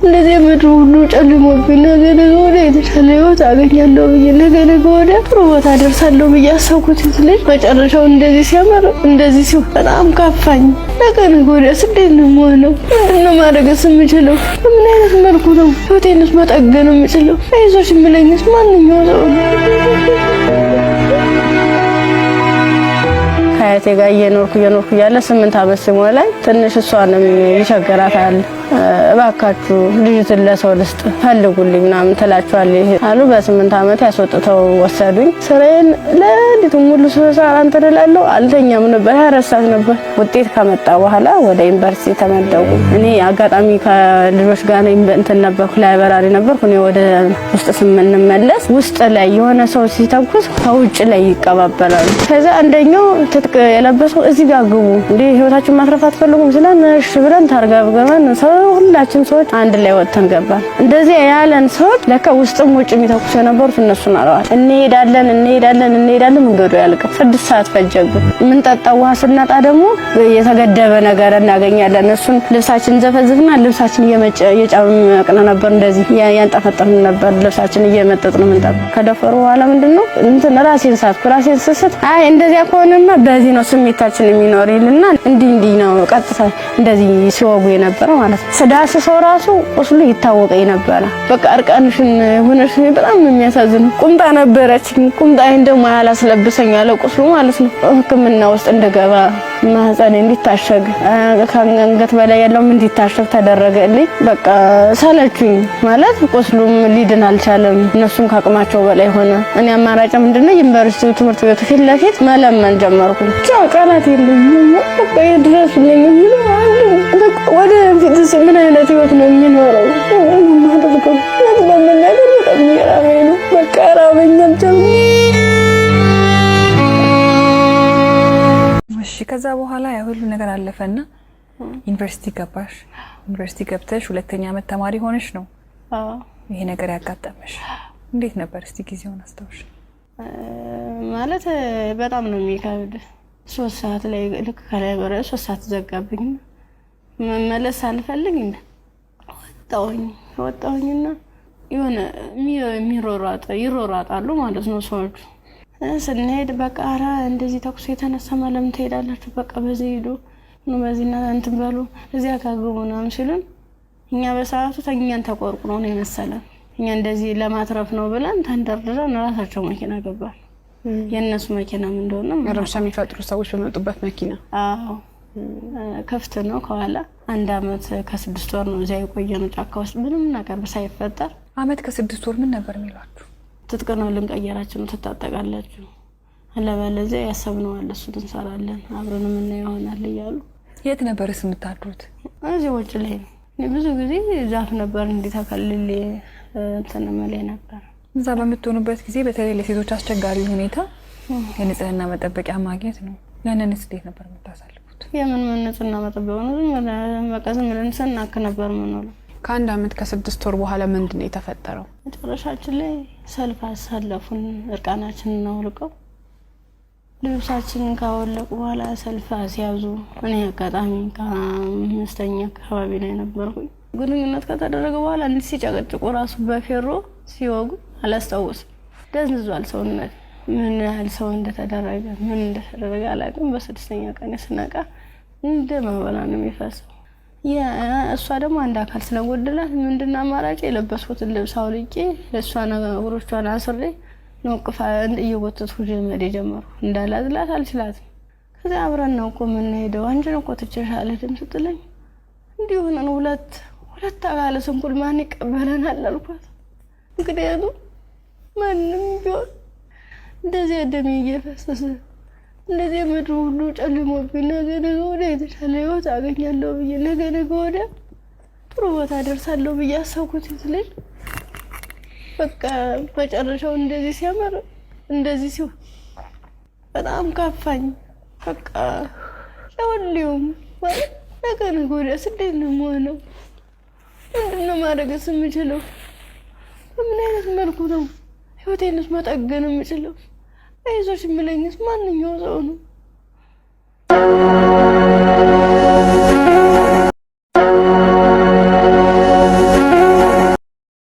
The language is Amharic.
እንደዚህ ምድሩ ሁሉ ጨልሞብኝ ነገ ወዲያ የተሻለ ህይወት አገኛለሁ ብዬ ነገ ወዲያ ጥሩ ቦታ ደርሳለሁ ብዬ አሰብኩት ልጅ መጨረሻው እንደዚህ ሲያመር እንደዚህ ሲሆን በጣም ከፋኝ። ነገ ወዲያ እንዴት ነው የምሆነው? ምንድን ነው ማድረግስ የምችለው? በምን አይነት መልኩ ነው ህይወቴንስ መጠገን የምችለው? አይዞሽ የምለኝስ ማንኛው ሰው ነው? ከአያቴ ጋር እየኖርኩ እያለ 8 ዓመት ሲሞላኝ ትንሽ እሷንም ይቸግራታል። እባካችሁ ልጅቱን ለሰው ልስጥ ፈልጉልኝ ምናምን ትላቸዋለች አሉ። በ8 ዓመት ያስወጥተው ወሰዱኝ። ስራዬን ለሊቱን ሙሉ ስሰራ እንትን እላለሁ። አልተኛም ነበር፣ ያረሳት ነበር። ውጤት ከመጣ በኋላ ወደ ዩኒቨርሲቲ ተመደቡ። እኔ አጋጣሚ ከልጆች ጋር እንትን ነበርኩ፣ ላይብራሪ ነበርኩ። እኔ ወደ ውስጥ ስንመለስ ውስጥ ላይ የሆነ ሰው ሲተኩስ ከውጭ ላይ ይቀባበላሉ። ከዛ አንደኛው ትጥቅ የለበሰው እዚህ ጋር ግቡ እንዴ ህይወታችሁን ማትረፍ አትፈልጉም ስለነሽ ብለን ታርጋ በገባን ሁላችን ሰዎች አንድ ላይ ወጥተን ገባን። እንደዚህ ያለን ሰዎች ለካ ውስጥም ውጭ የሚተኩስ የነበሩት እነሱን አለዋል። እንሄዳለን መንገዱ ያልቀም 6 ሰዓት ፈጀብን። ምን ጠጣው ውሃ ስናጣ ደግሞ የተገደበ ነገር እናገኛለን። እሱን ልብሳችን ዘፈዝፍና ልብሳችን እየጫመቅን ነበር፣ እንደዚህ ያንጠፈጠፍን ነበር። ልብሳችን እየመጠጥን ምንጠብ ከደፈሩ በኋላ ምንድነው እንትን ራሴን ስስት አይ እንደዚያ ከሆነማ በዚህ ነው ስሜታችን የሚኖር ይልና እንዲህ ነው ቀጥታ እንደዚህ ሲወጉ የነበረው ማለት ነው። ስዳስሰው ራሱ ቁስሉ ይታወቀኝ ነበር። በቃ እርቃንሽን ሆነሽ በጣም የሚያሳዝን ቁምጣ ነበረችኝ። ቁምጣዬን ደግሞ ያላስለብሰኝ ያለ ቁስሉ ማለት ነው። ሕክምና ውስጥ እንደገባ ማህፀኔ እንዲታሸግ ከአንገት በላይ ያለው እንዲታሸግ ተደረገልኝ። በቃ ሰለቹኝ ማለት ቁስሉም ሊድን አልቻለም። እነሱም ካቅማቸው በላይ ሆነ። እኔ አማራጭ ምንድነው ዩኒቨርሲቲ ትምህርት ቤቱ ፊት ለፊት መለመን ጀመርኩኝ። ቻው ቃላት የለኝም። በቃ ይድረሱልኝ በቃ ወደ ፊትስ ምን አይነት ህይወት ነው የሚኖረው? ማደርገው ለምን ነገር በጣም ይራበኝ ነው። በቃ ራበኛል ጀምሮ። እሺ ከዛ በኋላ ያ ሁሉ ነገር አለፈና ዩኒቨርሲቲ ገባሽ። ዩኒቨርሲቲ ገብተሽ 2ኛ ዓመት ተማሪ ሆነሽ ነው ይሄ ነገር ያጋጠመሽ። እንዴት ነበር እስቲ ጊዜውን አስታውሽ? ማለት በጣም ነው የሚከብድ። 3 ሰዓት ላይ ልክ ከላይ በረ 3 ሰዓት ዘጋብኝ። መመለስ አልፈልግ እንደ ወጣሁኝና የሆነ ይሮራጣሉ ማለት ነው ሰዎቹ። ስንሄድ በቃ አራ እንደዚህ ተኩስ የተነሳ ማለም ትሄዳላችሁ፣ በቃ በዚህ ሄዱ ነው በዚህና እንትን በሉ እዚያ ካገቡና ሲሉን እኛ በሰዓቱ ተኛን ተቆርቁ ነው የመሰለን። እኛ እንደዚህ ለማትረፍ ነው ብለን ተንደርድረን ራሳቸው መኪና ገባን። የነሱ መኪና ምን እንደሆነ ረብሻ የሚፈጥሩ ሰዎች በመጡበት መኪና። አዎ ከፍት ነው ከኋላ። 1 ዓመት ከ6 ወር ነው እዚያ የቆየነው ጫካ ውስጥ ምንም ነገር ሳይፈጠር። ዓመት ከ6 ወር ምን ነበር የሚሏችሁ? ትጥቅ ነው ልንቀየራችሁ ነው ትታጠቃላችሁ፣ አለበለዚያ ያሰብነው አለ እሱን እንሰራለን አብረን ምን ይሆናል እያሉ። የት ነበርስ የምታድሩት? እዚህ ውጭ ላይ ነው። ብዙ ጊዜ ዛፍ ነበር እንዲተከልል እንትን መለይ ነበር። እዛ በምትሆኑበት ጊዜ በተለይ ለሴቶች አስቸጋሪ ሁኔታ የንጽህና መጠበቂያ ማግኘት ነው። ያንንስ እንዴት ነበር የምታሳልፉት? የምን ንጽህና መጠበቂያ ነው? በቃ ዝም ብለን ስናክ ነበር የምንውለው። ከ1 ዓመት ከ6 ወር በኋላ ምንድነው የተፈጠረው? መጨረሻችን ላይ ሰልፍ አሳለፉን። እርቃናችንን አውልቀው ልብሳችንን ካወለቁ በኋላ ሰልፍ አስያዙ። እኔ አጋጣሚ ከ5ኛ አካባቢ ላይ ነበርኩኝ። ግንኙነት ከተደረገ በኋላ እንዲህ ሲጨቀጭቁ ራሱ በፌሮ ሲወጉ አላስታውስም። ደንዝዟል ሰውነት። ምን ያህል ሰው እንደተደረገ አላውቅም። በ6ኛ ቀን ስነቃ እንደ ማበላ ነው የሚፈሰው። እሷ ደግሞ አንድ አካል ስለጎደላት ምንድነው አማራጭ? የለበስኩትን ልብስ አውልቄ ለሷ ነገሮቿን አስሬ ነው ቅፋ እየወተቱ ጀመር የጀመሩ እንዳላዝላት አልችላትም። ከዛ አብረን ነው ምን ሄደው አንቺን እኮ ትችሻለ ድም ስትለኝ እንዲሁ ነው ሁለት አካለ ስንኩል ማን ይቀበለናል አልኳት። እንግዲህ ማንም ቢሆን እንደዚህ ደም እየፈሰሰ እንደዚህ ምድሩ ሁሉ ጨልሞብኝ ነገ ወዲያ የተሻለ ህይወት አገኛለሁ ብዬ ነገ ወዲያ ጥሩ ቦታ ደርሳለሁ ብዬ አሰብኩት ልጅ በቃ መጨረሻው እንደዚህ ሲያመር እንደዚህ ሲሆን በጣም ከፋኝ። በቃ ለሁሉም ነገ ወዲያ እንዴት ነው የምሆነው? ምንድነው ማድረግስ የምችለው? በምን አይነት መልኩ ነው ህይወቴንስ መጠገን የምችለው? አይዞሽ የሚለኝስ ማንኛው ሰው ነው?